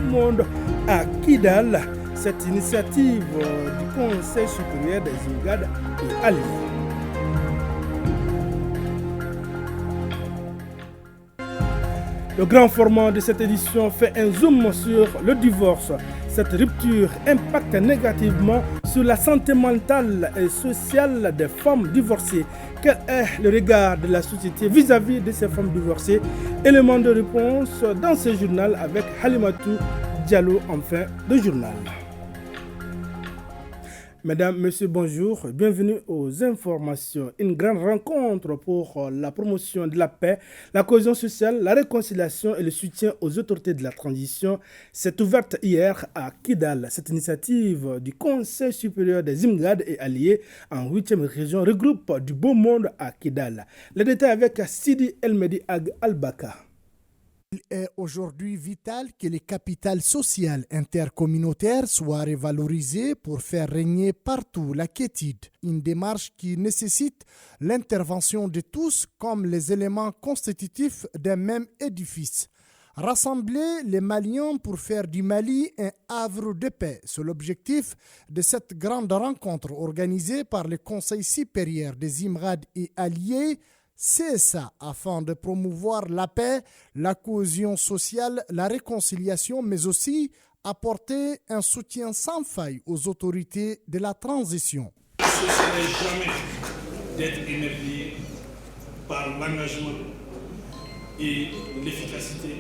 Monde à Kidal. Cette initiative du Conseil supérieur des Imgad est alliée. Le grand format de cette édition fait un zoom sur le divorce. Cette rupture impacte négativement sur la santé mentale et sociale des femmes divorcées. Quel est le regard de la société vis-à-vis de ces femmes divorcées? Élément de réponse dans ce journal avec Halimatou Diallo en fin de journal. Mesdames, Messieurs, bonjour. Bienvenue aux informations. Une grande rencontre pour la promotion de la paix, la cohésion sociale, la réconciliation et le soutien aux autorités de la transition s'est ouverte hier à Kidal. Cette initiative du Conseil supérieur des Imgad et alliés en 8e région regroupe du beau monde à Kidal. Les détails avec Sidi Elmedi Ag Albaka. Il est aujourd'hui vital que les capitales sociales intercommunautaires soient révalorisées pour faire régner partout la quiétude, une démarche qui nécessite l'intervention de tous comme les éléments constitutifs d'un même édifice. Rassembler les Maliens pour faire du Mali un havre de paix, c'est l'objectif de cette grande rencontre organisée par le Conseil supérieur des Imgad et alliés. C'est ça, afin de promouvoir la paix, la cohésion sociale, la réconciliation, mais aussi apporter un soutien sans faille aux autorités de la transition. Ce ne serait jamais d'être émerveillé par l'engagement et l'efficacité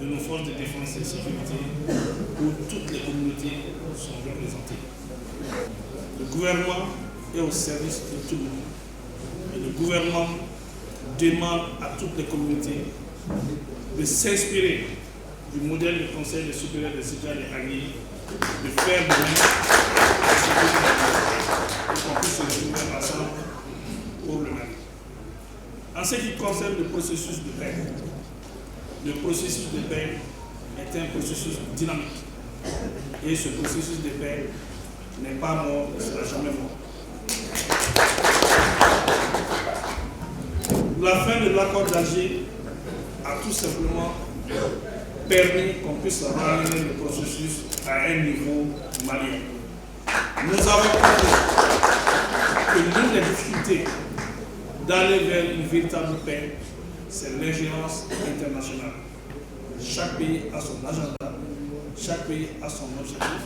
de nos forces de défense et de sécurité où toutes les communautés sont représentées. Le gouvernement est au service de tout le monde. Et le gouvernement demande à toutes les communautés de s'inspirer du modèle du Conseil supérieur des Imgad et alliés, de faire de nous pour qu'on puisse se retrouver ensemble pour le Mali. En ce qui concerne le processus de paix est un processus dynamique. Et ce processus de paix n'est pas mort, ne sera jamais mort. La fin de l'accord d'Alger a tout simplement permis qu'on puisse ramener le processus à un niveau malien. Nous avons compris que l'une des difficultés d'aller vers une véritable paix, c'est l'ingérence internationale. Chaque pays a son agenda, chaque pays a son objectif,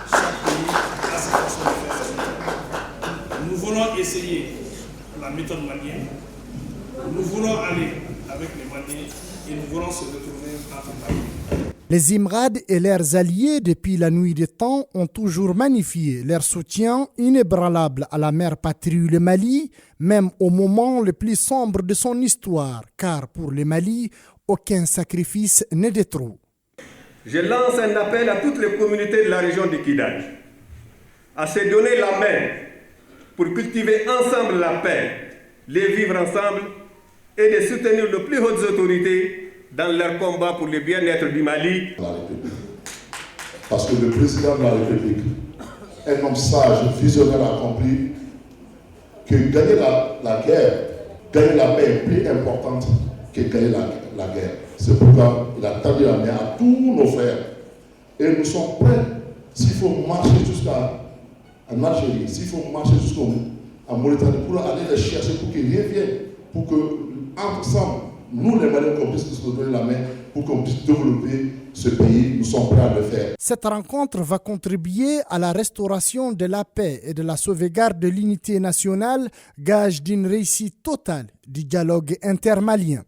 chaque pays a sa façon de faire ses choses. Nous voulons essayer la méthode malienne. Nous voulons aller avec les Maliens et nous voulons se retrouver entre Maliens. Les Imgad et leurs alliés, depuis la nuit des temps, ont toujours magnifié leur soutien inébranlable à la mère patrie, le Mali, même au moment le plus sombre de son histoire, car pour le Mali, aucun sacrifice n'est de trop. Je lance un appel à toutes les communautés de la région de Kidal à se donner la main pour cultiver ensemble la paix, les vivre ensemble et de soutenir les plus hautes autorités dans leur combat pour le bien-être du Mali. Parce que le président de la République, un homme sage, visionnaire, a compris que gagner la guerre, gagner la paix est plus importante que gagner la guerre. C'est pourquoi il a tendu la main à tous nos frères. Et nous sommes prêts, s'il faut marcher jusqu'en Algérie, s'il faut marcher jusqu'en Mauritanie, pour aller les chercher, pour qu'ils reviennent, pour que, ensemble, nous les Maliens, qu'on puisse nous donner la main pour qu'on puisse développer ce pays. Nous sommes prêts à le faire. Cette rencontre va contribuer à la restauration de la paix et de la sauvegarde de l'unité nationale, gage d'une réussite totale du dialogue intermalien.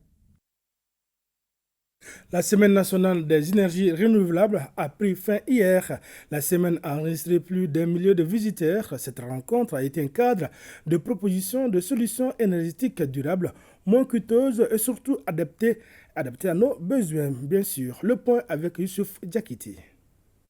La Semaine nationale des énergies renouvelables a pris fin hier. La semaine a enregistré plus d'un million de visiteurs. Cette rencontre a été un cadre de propositions de solutions énergétiques durables, moins coûteuses et surtout adaptées à nos besoins, bien sûr. Le point avec Youssouf Diakiti.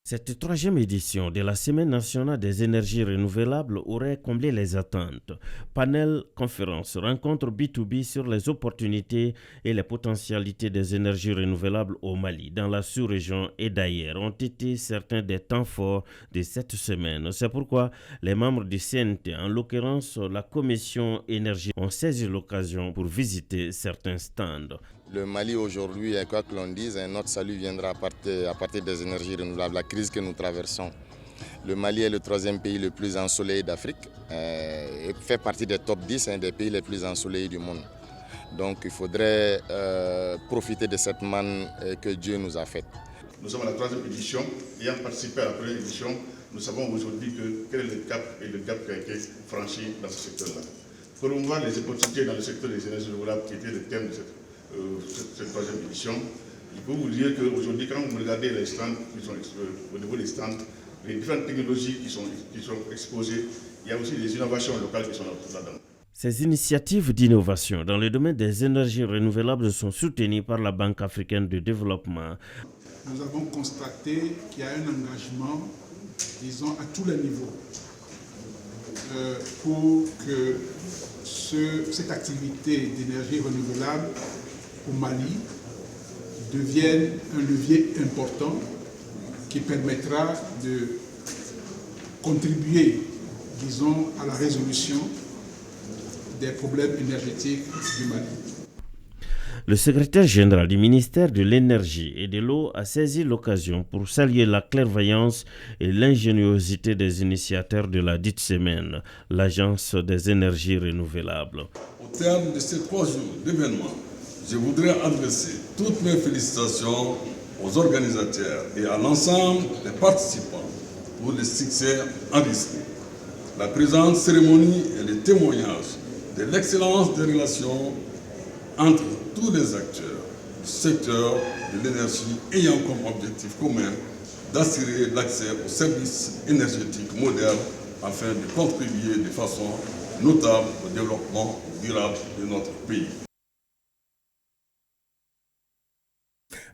Cette troisième édition de la Semaine nationale des énergies renouvelables aurait comblé les attentes. Panel, conférences, rencontres B2B sur les opportunités et les potentialités des énergies renouvelables au Mali, dans la sous-région et d'ailleurs, ont été certains des temps forts de cette semaine. C'est pourquoi les membres du CNT, en l'occurrence la commission énergie, ont saisi l'occasion pour visiter certains stands. Le Mali aujourd'hui, quoi que l'on dise, notre salut viendra à partir des énergies renouvelables, la crise que nous traversons. Le Mali est le 3e pays le plus ensoleillé d'Afrique et fait partie des top 10 des pays les plus ensoleillés du monde. Donc il faudrait profiter de cette manne que Dieu nous a faite. Nous sommes à la 3e édition. Ayant participé à la première édition, nous savons aujourd'hui quel est le cap qui a été franchi dans ce secteur-là. Promouvoir les opportunités dans le secteur des énergies renouvelables qui était le thème de cette 3e édition. Il faut vous dire qu'aujourd'hui, quand vous regardez les stands qui sont au niveau des stands, les différentes technologies qui sont exposées, il y a aussi des innovations locales qui sont là-dedans. Ces initiatives d'innovation dans le domaine des énergies renouvelables sont soutenues par la Banque africaine de développement. Nous avons constaté qu'il y a un engagement, disons, à tous les niveaux pour que cette activité d'énergie renouvelable au Mali devienne un levier important qui permettra de contribuer, disons, à la résolution des problèmes énergétiques du Mali. Le secrétaire général du ministère de l'Énergie et de l'Eau a saisi l'occasion pour saluer la clairvoyance et l'ingéniosité des initiateurs de la dite semaine, l'Agence des énergies renouvelables. Au terme de ces 3 jours d'événements, je voudrais adresser toutes mes félicitations aux organisateurs et à l'ensemble des participants pour le succès enregistré. La présente cérémonie est le témoignage de l'excellence des relations entre tous les acteurs du secteur de l'énergie ayant comme objectif commun d'assurer l'accès aux services énergétiques modernes afin de contribuer de façon notable au développement durable de notre pays.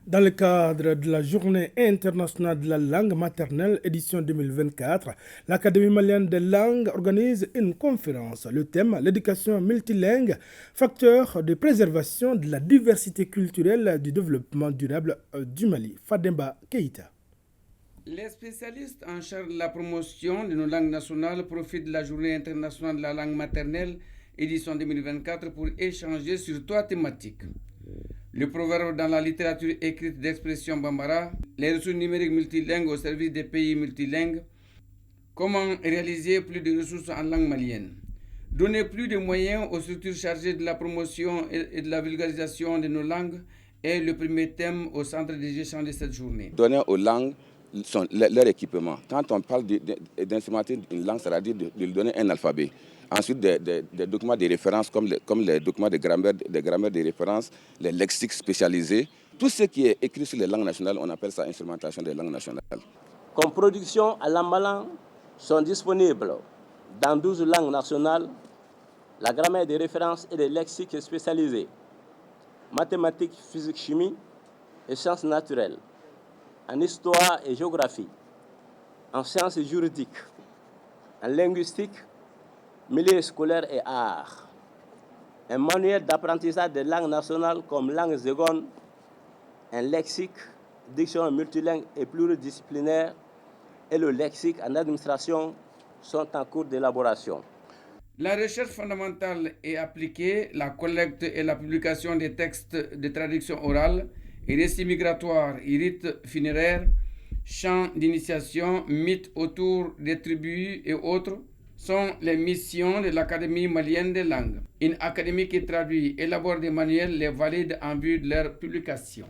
Dans le cadre de la Journée internationale de la langue maternelle, édition 2024, l'Académie malienne des langues organise une conférence. Le thème, l'éducation multilingue, facteur de préservation de la diversité culturelle du développement durable du Mali. Fademba Keïta. Les spécialistes en charge de la promotion de nos langues nationales profitent de la Journée internationale de la langue maternelle, édition 2024, pour échanger sur 3 thématiques. Le proverbe dans la littérature écrite d'expression bambara, les ressources numériques multilingues au service des pays multilingues, comment réaliser plus de ressources en langue malienne, donner plus de moyens aux structures chargées de la promotion et de la vulgarisation de nos langues est le premier thème au centre des échanges de cette journée. Donner aux langues leur équipement. Quand on parle d'instrumenter une langue, c'est-à-dire de lui donner un alphabet. Ensuite, des documents de référence comme les documents de grammaire de référence, les lexiques spécialisés. Tout ce qui est écrit sur les langues nationales, on appelle ça instrumentation des langues nationales. Comme production à l'Ambalan sont disponibles dans 12 langues nationales, la grammaire de référence et les lexiques spécialisés, mathématiques, physique, chimie et sciences naturelles, en histoire et géographie, en sciences juridiques, en linguistique, milieu scolaire et arts. Un manuel d'apprentissage des langues nationales comme langue seconde, un lexique, dictionnaire multilingue et pluridisciplinaire et le lexique en administration sont en cours d'élaboration. La recherche fondamentale et appliquée, la collecte et la publication des textes de traduction orale, et récits migratoires et rites funéraires, chants d'initiation, mythes autour des tribus et autres, sont les missions de l'Académie malienne des langues. Une académie qui traduit, élabore des manuels, les valide en vue de leur publication.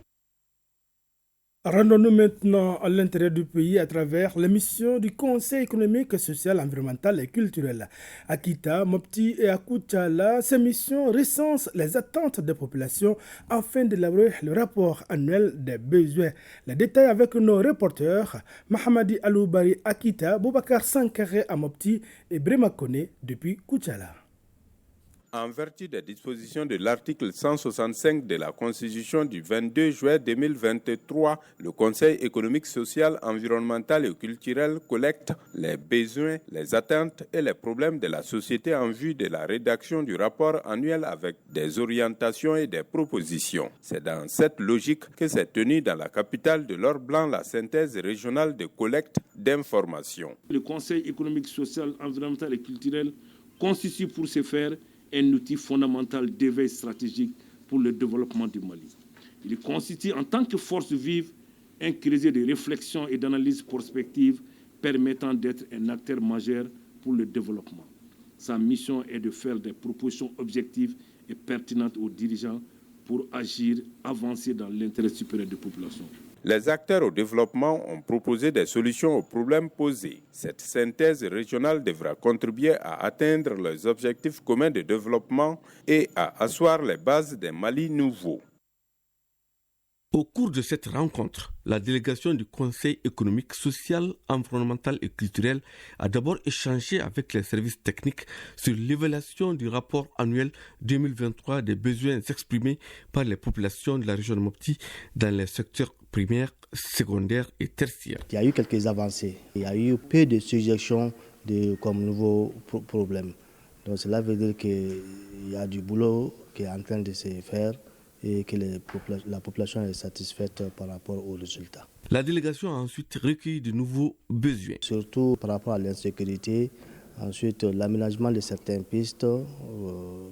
Rendons-nous maintenant à l'intérieur du pays à travers l'émission du Conseil économique, social, environnemental et culturel. À Kita, Mopti et à Koutchala, ces missions recensent les attentes des populations afin d'élaborer le rapport annuel des besoins. Les détails avec nos reporters Mahamadi Aloubari à Kita, Boubacar Sankare à Mopti et Brema Kone depuis Koutchala. En vertu des dispositions de l'article 165 de la Constitution du 22 juin 2023, le Conseil économique, social, environnemental et culturel collecte les besoins, les attentes et les problèmes de la société en vue de la rédaction du rapport annuel avec des orientations et des propositions. C'est dans cette logique que s'est tenue dans la capitale de l'Or-Blanc la synthèse régionale de collecte d'informations. Le Conseil économique, social, environnemental et culturel constitue pour ce faire un outil fondamental d'éveil stratégique pour le développement du Mali. Il constitue en tant que force vive un creuset de réflexion et d'analyse prospective permettant d'être un acteur majeur pour le développement. Sa mission est de faire des propositions objectives et pertinentes aux dirigeants pour agir, avancer dans l'intérêt supérieur des populations. Les acteurs au développement ont proposé des solutions aux problèmes posés. Cette synthèse régionale devra contribuer à atteindre les objectifs communs de développement et à asseoir les bases d'un Mali nouveau. Au cours de cette rencontre, la délégation du Conseil économique, social, environnemental et culturel a d'abord échangé avec les services techniques sur l'évaluation du rapport annuel 2023 des besoins exprimés par les populations de la région de Mopti dans les secteurs primaires, secondaires et tertiaires. Il y a eu quelques avancées. Il y a eu peu de suggestions comme nouveaux problèmes. Donc cela veut dire qu'il y a du boulot qui est en train de se faire et que la population est satisfaite par rapport aux résultats. La délégation a ensuite recueilli de nouveaux besoins. Surtout par rapport à l'insécurité, ensuite l'aménagement de certaines pistes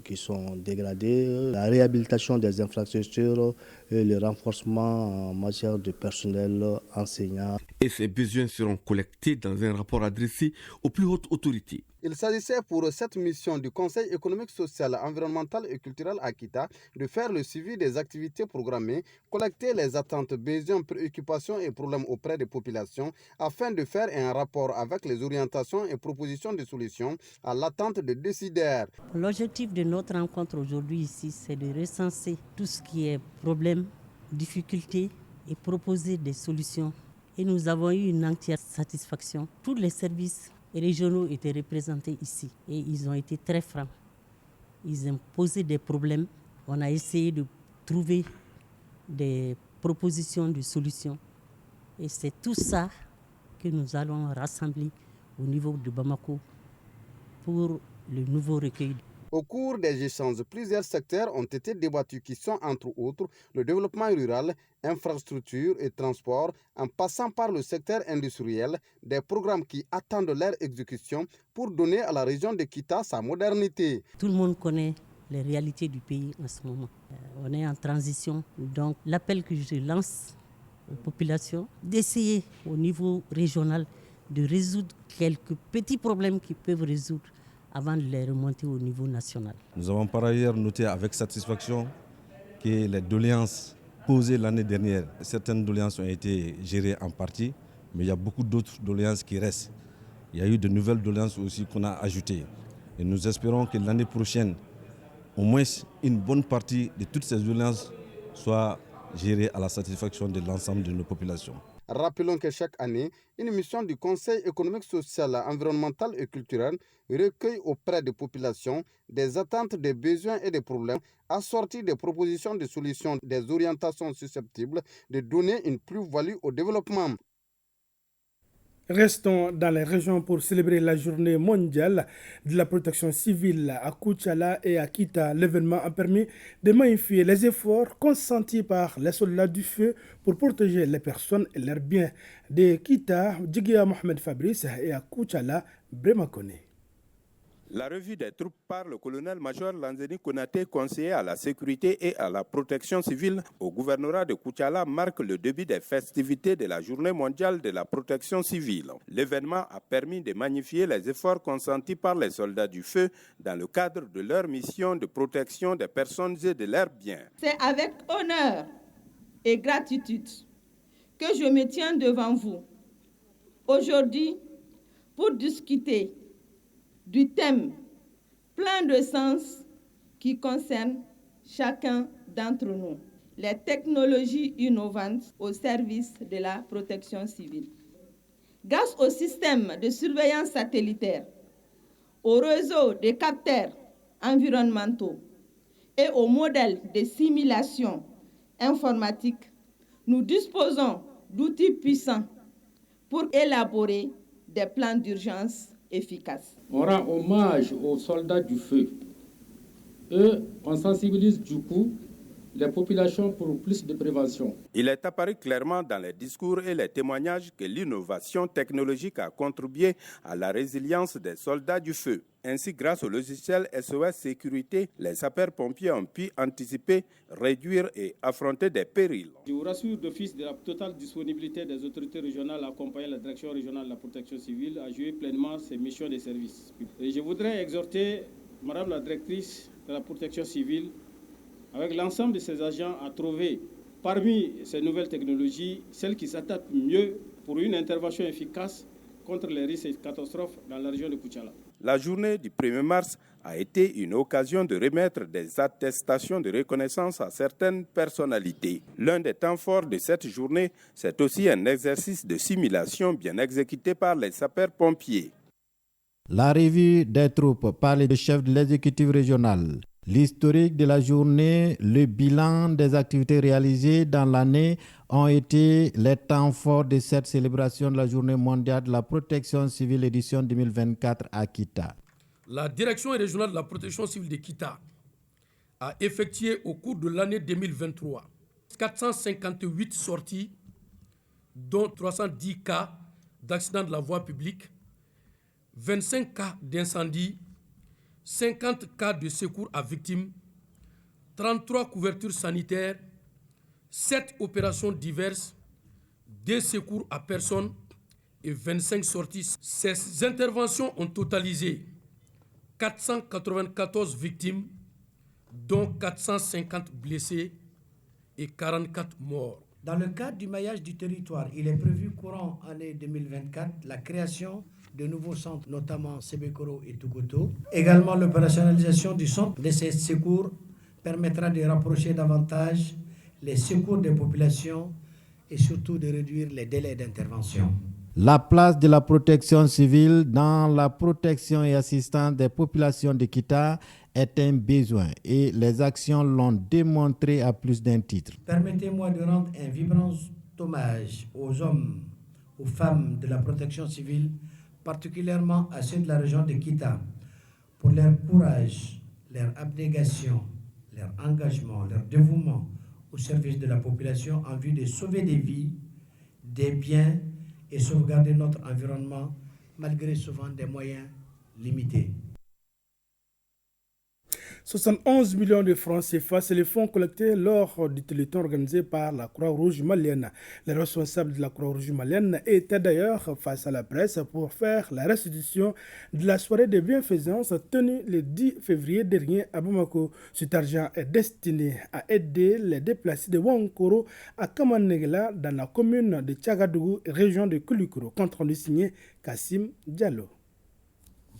qui sont dégradées, la réhabilitation des infrastructures et le renforcement en matière de personnel enseignant. Et ces besoins seront collectés dans un rapport adressé aux plus hautes autorités. Il s'agissait pour cette mission du Conseil économique, social, environnemental et culturel à Kita de faire le suivi des activités programmées, collecter les attentes, besoins, préoccupations et problèmes auprès des populations afin de faire un rapport avec les orientations et propositions de solutions à l'attente des décideurs. L'objectif de notre rencontre aujourd'hui ici, c'est de recenser tout ce qui est problème, difficultés et proposer des solutions. Et nous avons eu une entière satisfaction. Tous les services régionaux étaient représentés ici et ils ont été très francs. Ils ont posé des problèmes. On a essayé de trouver des propositions de solutions. Et c'est tout ça que nous allons rassembler au niveau de Bamako pour le nouveau recueil. Au cours des échanges, plusieurs secteurs ont été débattus qui sont entre autres le développement rural, infrastructures et transports, en passant par le secteur industriel, des programmes qui attendent leur exécution pour donner à la région de Kita sa modernité. Tout le monde connaît les réalités du pays en ce moment. On est en transition, donc l'appel que je lance aux populations, d'essayer au niveau régional de résoudre quelques petits problèmes qui peuvent résoudre avant de les remonter au niveau national. Nous avons par ailleurs noté avec satisfaction que les doléances posées l'année dernière, certaines doléances ont été gérées en partie, mais il y a beaucoup d'autres doléances qui restent. Il y a eu de nouvelles doléances aussi qu'on a ajoutées. Et nous espérons que l'année prochaine, au moins une bonne partie de toutes ces doléances soit gérée à la satisfaction de l'ensemble de nos populations. Rappelons que chaque année, une mission du Conseil économique, social, environnemental et culturel recueille auprès des populations des attentes, des besoins et des problèmes, assortis des propositions de solutions, des orientations susceptibles de donner une plus-value au développement. Restons dans les régions pour célébrer la journée mondiale de la protection civile à Koutiala et à Kita. L'événement a permis de magnifier les efforts consentis par les soldats du feu pour protéger les personnes et leurs biens. De Kita, Djigia Mohamed Fabrice et à Koutiala, Bremakone. La revue des troupes par le colonel-major Lanzeni Konaté, conseiller à la sécurité et à la protection civile au gouvernorat de Koutiala, marque le début des festivités de la journée mondiale de la protection civile. L'événement a permis de magnifier les efforts consentis par les soldats du feu dans le cadre de leur mission de protection des personnes et de leurs biens. C'est avec honneur et gratitude que je me tiens devant vous aujourd'hui pour discuter du thème plein de sens qui concerne chacun d'entre nous, les technologies innovantes au service de la protection civile. Grâce au système de surveillance satellitaire, au réseau de capteurs environnementaux et au modèle de simulation informatique, nous disposons d'outils puissants pour élaborer des plans d'urgence efficaces. On rend hommage aux soldats du feu et on sensibilise du coup les populations pour plus de prévention. Il est apparu clairement dans les discours et les témoignages que l'innovation technologique a contribué à la résilience des soldats du feu. Ainsi, grâce au logiciel SOS Sécurité, les sapeurs-pompiers ont pu anticiper, réduire et affronter des périls. Je vous rassure d'office de la totale disponibilité des autorités régionales à accompagner la direction régionale de la protection civile à jouer pleinement ses missions de service. Et je voudrais exhorter Madame la directrice de la protection civile, avec l'ensemble de ses agents, à trouver parmi ces nouvelles technologies celles qui s'adaptent mieux pour une intervention efficace contre les risques et catastrophes dans la région de Koutiala. La journée du 1er mars a été une occasion de remettre des attestations de reconnaissance à certaines personnalités. L'un des temps forts de cette journée, c'est aussi un exercice de simulation bien exécuté par les sapeurs-pompiers. La revue des troupes par le chef de l'exécutif régional. L'historique de la journée, le bilan des activités réalisées dans l'année ont été les temps forts de cette célébration de la Journée mondiale de la protection civile édition 2024 à Kita. La direction régionale de la protection civile de Kita a effectué au cours de l'année 2023 458 sorties, dont 310 cas d'accidents de la voie publique, 25 cas d'incendie, 50 cas de secours à victimes, 33 couvertures sanitaires, 7 opérations diverses, 2 secours à personnes et 25 sorties. Ces interventions ont totalisé 494 victimes, dont 450 blessés et 44 morts. Dans le cadre du maillage du territoire, il est prévu courant année 2024 la création de nouveaux centres, notamment Sebekoro et Tugoto. Également, l'opérationnalisation du centre de ces secours permettra de rapprocher davantage les secours des populations et surtout de réduire les délais d'intervention. La place de la protection civile dans la protection et assistance des populations de Kita est un besoin et les actions l'ont démontré à plus d'un titre. Permettez-moi de rendre un vibrant hommage aux hommes, aux femmes de la protection civile, particulièrement à ceux de la région de Kita, pour leur courage, leur abnégation, leur engagement, leur dévouement au service de la population en vue de sauver des vies, des biens et sauvegarder notre environnement malgré souvent des moyens limités. 71 millions de francs CFA, c'est les fonds collectés lors du téléthon organisé par la Croix-Rouge malienne. Les responsables de la Croix-Rouge malienne étaient d'ailleurs face à la presse pour faire la restitution de la soirée de bienfaisance tenue le 10 février dernier à Bamako. Cet argent est destiné à aider les déplacés de Wankoro à Kamanegela dans la commune de Tchagadougou, région de Koulikoro. Compte rendu signé Kassim Diallo.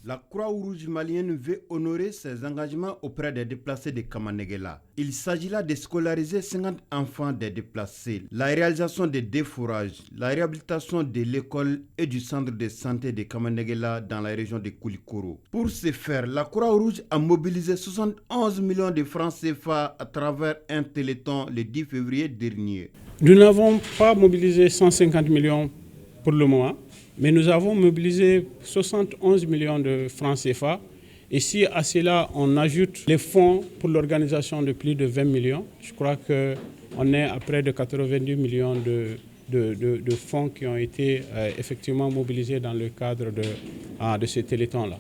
La Croix-Rouge malienne veut honorer ses engagements auprès des déplacés de Kamanegela. Il s'agit là de scolariser 50 enfants des déplacés, la réalisation des défourages, la réhabilitation de l'école et du centre de santé de Kamanegela dans la région de Koulikoro. Pour ce faire, la Croix-Rouge a mobilisé 71 millions de francs CFA à travers un téléthon le 10 février dernier. Nous n'avons pas mobilisé 150 millions pour le moment, mais nous avons mobilisé 71 millions de francs CFA. Et si à cela on ajoute les fonds pour l'organisation de plus de 20 millions, je crois qu'on est à près de 82 millions de fonds qui ont été effectivement mobilisés dans le cadre de ce téléthon-là.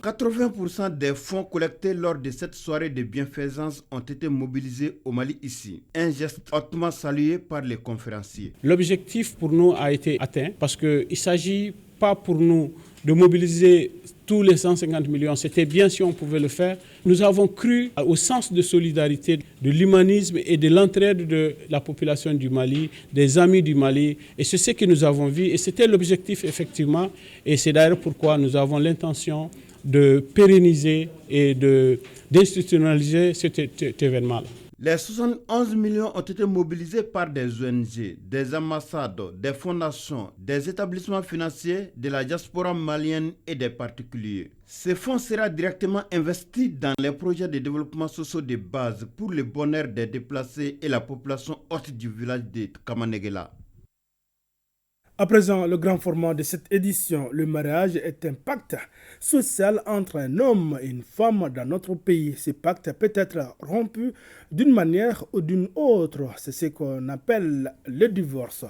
80% des fonds collectés lors de cette soirée de bienfaisance ont été mobilisés au Mali ici. Un geste hautement salué par les conférenciers. L'objectif pour nous a été atteint parce qu'il ne s'agit pas pour nous de mobiliser tous les 150 millions. C'était bien si on pouvait le faire. Nous avons cru au sens de solidarité, de l'humanisme et de l'entraide de la population du Mali, des amis du Mali. Et c'est ce que nous avons vu. Et c'était l'objectif effectivement. Et c'est d'ailleurs pourquoi nous avons l'intention de pérenniser et d'institutionnaliser cet événement-là. Les 71 millions ont été mobilisés par des ONG, des ambassades, des fondations, des établissements financiers, de la diaspora malienne et des particuliers. Ces fonds seront directement investis dans les projets de développement social de base pour le bonheur des déplacés et la population haute du village de Kamanegela. À présent, le grand format de cette édition, le mariage est un pacte social entre un homme et une femme dans notre pays. Ce pacte peut être rompu d'une manière ou d'une autre. C'est ce qu'on appelle le divorce.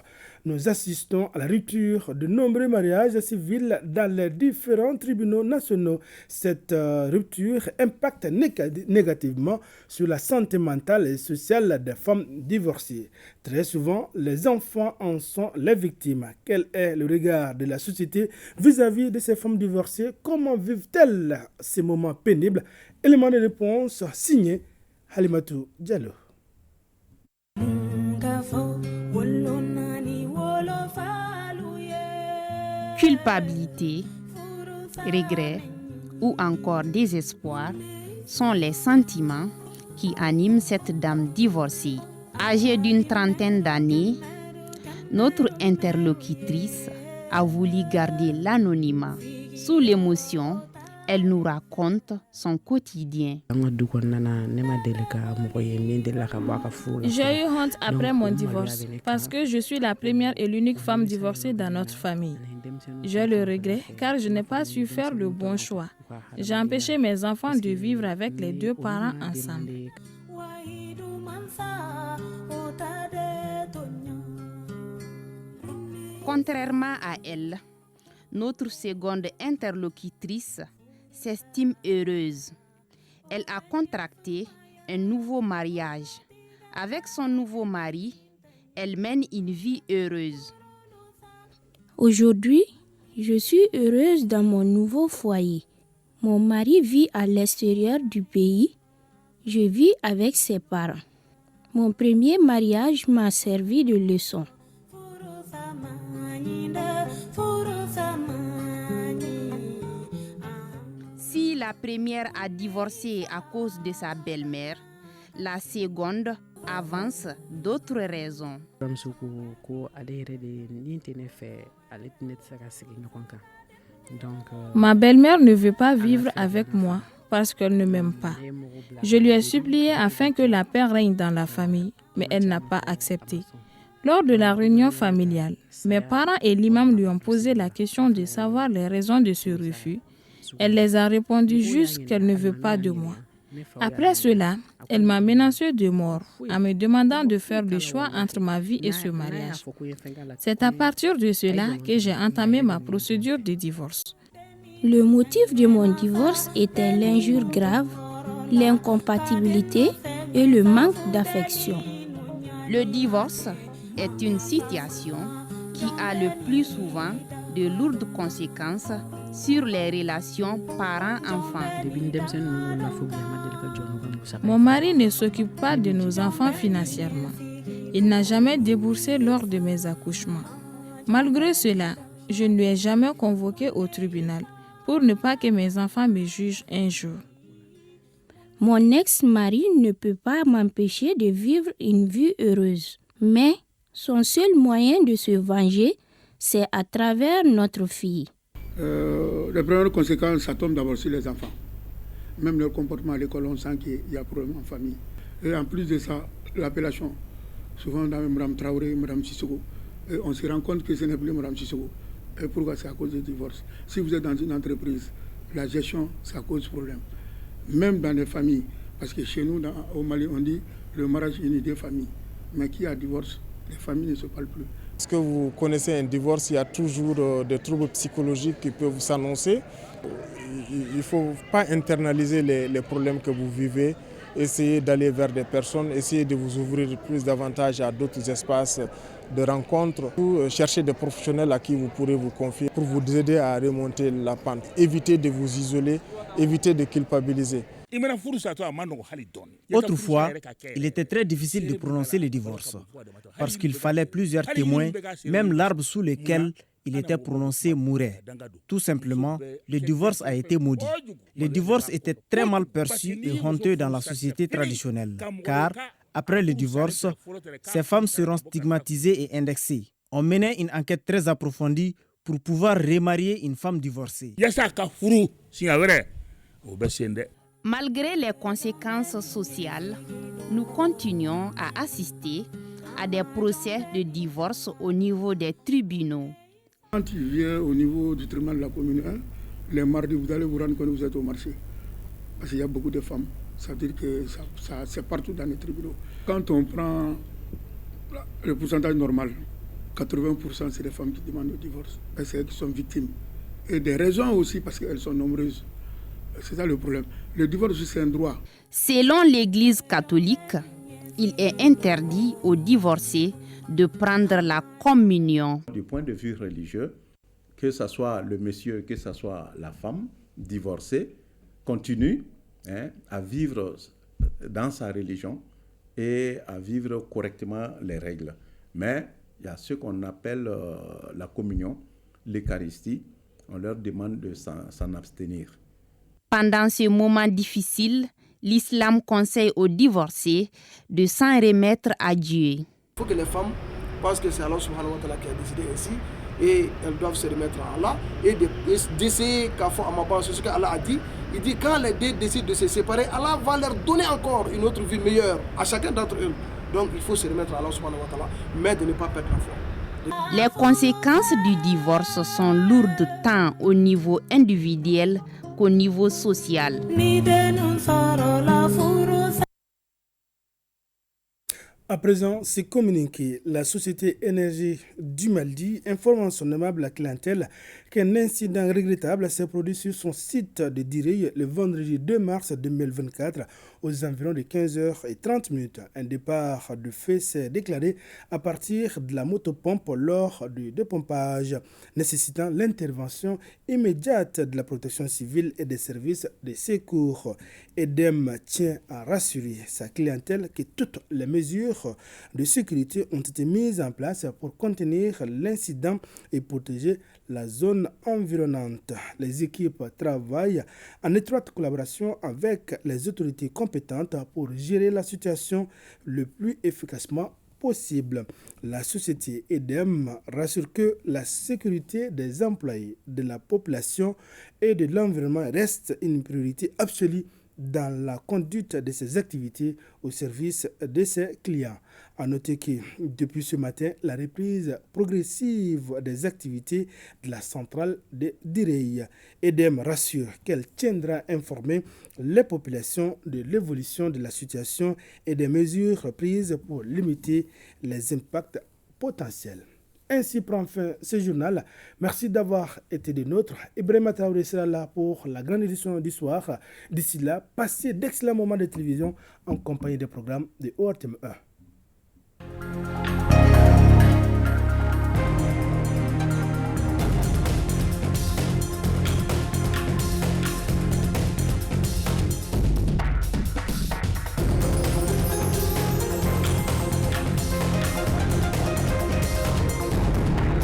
nous assistons à la rupture de nombreux mariages civils dans les différents tribunaux nationaux. Cette rupture impacte négativement sur la santé mentale et sociale des femmes divorcées. Très souvent, les enfants en sont les victimes. Quel est le regard de la société vis-à-vis de ces femmes divorcées? Comment vivent-elles ces moments pénibles? Élément de réponse signé Halimatou Diallo. Culpabilité, regret ou encore désespoir sont les sentiments qui animent cette dame divorcée. Âgée d'une trentaine d'années, notre interlocutrice a voulu garder l'anonymat. Sous l'émotion, elle nous raconte son quotidien. J'ai eu honte après mon divorce parce que je suis la première et l'unique femme divorcée dans notre famille. Je le regrette car je n'ai pas su faire le bon choix. J'ai empêché mes enfants de vivre avec les deux parents ensemble. Contrairement à elle, notre seconde interlocutrice s'estime heureuse. Elle a contracté un nouveau mariage. Avec son nouveau mari, elle mène une vie heureuse. Aujourd'hui, je suis heureuse dans mon nouveau foyer. Mon mari vit à l'extérieur du pays. Je vis avec ses parents. Mon premier mariage m'a servi de leçon. Si la première a divorcé à cause de sa belle-mère, la seconde avance d'autres raisons. Ma belle-mère ne veut pas vivre avec moi parce qu'elle ne m'aime pas. Je lui ai supplié afin que la paix règne dans la famille, mais elle n'a pas accepté. Lors de la réunion familiale, mes parents et l'imam lui ont posé la question de savoir les raisons de ce refus. Elle les a répondu juste qu'elle ne veut pas de moi. Après cela, elle m'a menacé de mort en me demandant de faire le choix entre ma vie et ce mariage. C'est à partir de cela que j'ai entamé ma procédure de divorce. Le motif de mon divorce était l'injure grave, l'incompatibilité et le manque d'affection. Le divorce est une situation qui a le plus souvent de lourdes conséquences sur les relations parents-enfants. Mon mari ne s'occupe pas de nos enfants financièrement. Il n'a jamais déboursé lors de mes accouchements. Malgré cela, je ne lui ai jamais convoqué au tribunal pour ne pas que mes enfants me jugent un jour. Mon ex-mari ne peut pas m'empêcher de vivre une vie heureuse. Mais son seul moyen de se venger, c'est à travers notre fille. Les premières conséquences, ça tombe d'abord sur les enfants. Même leur comportement à l'école, on sent qu'il y a problème en famille. Et en plus de ça, l'appellation, souvent dans Mme Traoré, Mme Sissoko, on se rend compte que ce n'est plus Mme Sissoko. Et pourquoi? C'est à cause du divorce. Si vous êtes dans une entreprise, la gestion, ça cause problème. Même dans les familles, parce que chez nous, au Mali, on dit le mariage unit des familles. Mais qui a divorce, les familles ne se parlent plus. Est-ce que vous connaissez un divorce? Il y a toujours des troubles psychologiques qui peuvent s'annoncer. Il ne faut pas internaliser les problèmes que vous vivez. Essayez d'aller vers des personnes, essayez de vous ouvrir plus davantage à d'autres espaces de rencontres. Cherchez des professionnels à qui vous pourrez vous confier pour vous aider à remonter la pente. Évitez de vous isoler, évitez de culpabiliser. Autrefois, il était très difficile de prononcer le divorce parce qu'il fallait plusieurs témoins, même l'arbre sous lequel il était prononcé mourait. Tout simplement, le divorce a été maudit. Le divorce était très mal perçu et honteux dans la société traditionnelle, car après le divorce, ces femmes seront stigmatisées et indexées. On menait une enquête très approfondie pour pouvoir remarier une femme divorcée. Malgré les conséquences sociales, nous continuons à assister à des procès de divorce au niveau des tribunaux. Quand tu viens au niveau du tribunal de la commune 1, les mardis, vous allez vous rendre compte que vous êtes au marché. Parce qu'il y a beaucoup de femmes. Ça veut dire que c'est partout dans les tribunaux. Quand on prend le pourcentage normal, 80% c'est les femmes qui demandent le divorce. Et c'est elles qui sont victimes. Et des raisons aussi parce qu'elles sont nombreuses. C'est ça le problème. Le divorce, c'est un droit. Selon l'Église catholique, il est interdit aux divorcés de prendre la communion. Du point de vue religieux, que ce soit le monsieur, que ce soit la femme divorcée, continue à vivre dans sa religion et à vivre correctement les règles. Mais il y a ce qu'on appelle la communion, l'Eucharistie. On leur demande de s'en abstenir. Pendant ce moment difficile, l'islam conseille aux divorcés de s'en remettre à Dieu. Il faut que les femmes pensent que c'est Allah subhanahu wa ta'ala qui a décidé ainsi et elles doivent se remettre à Allah et d'essayer qu'à fond à ma part, c'est ce qu'Allah a dit. Il dit quand les deux décident de se séparer, Allah va leur donner encore une autre vie meilleure à chacun d'entre eux. Donc il faut se remettre à Allah subhanahu wa ta'ala, mais de ne pas perdre la foi. Les conséquences du divorce sont lourdes tant au niveau individuel qu'au niveau social. À présent, c'est communiqué. La société Énergie du Mali informe en son aimable clientèle qu'un incident regrettable s'est produit sur son site de Direy le vendredi 2 mars 2024 aux environs de 15h30. Un départ de feu s'est déclaré à partir de la motopompe lors du dépompage, nécessitant l'intervention immédiate de la protection civile et des services de secours. EDEM tient à rassurer sa clientèle que toutes les mesures de sécurité ont été mises en place pour contenir l'incident et protéger la zone environnante. Les équipes travaillent en étroite collaboration avec les autorités compétentes pour gérer la situation le plus efficacement possible. La société EDEM rassure que la sécurité des employés, de la population et de l'environnement reste une priorité absolue dans la conduite de ses activités au service de ses clients. À noter que depuis ce matin, la reprise progressive des activités de la centrale de Direy. EDEM rassure qu'elle tiendra informée les populations de l'évolution de la situation et des mesures prises pour limiter les impacts potentiels. Ainsi prend fin ce journal. Merci d'avoir été des nôtres. Ibrahima Traoré sera là pour la grande édition du soir. D'ici là, passez d'excellents moments de télévision en compagnie des programmes de ORTM1.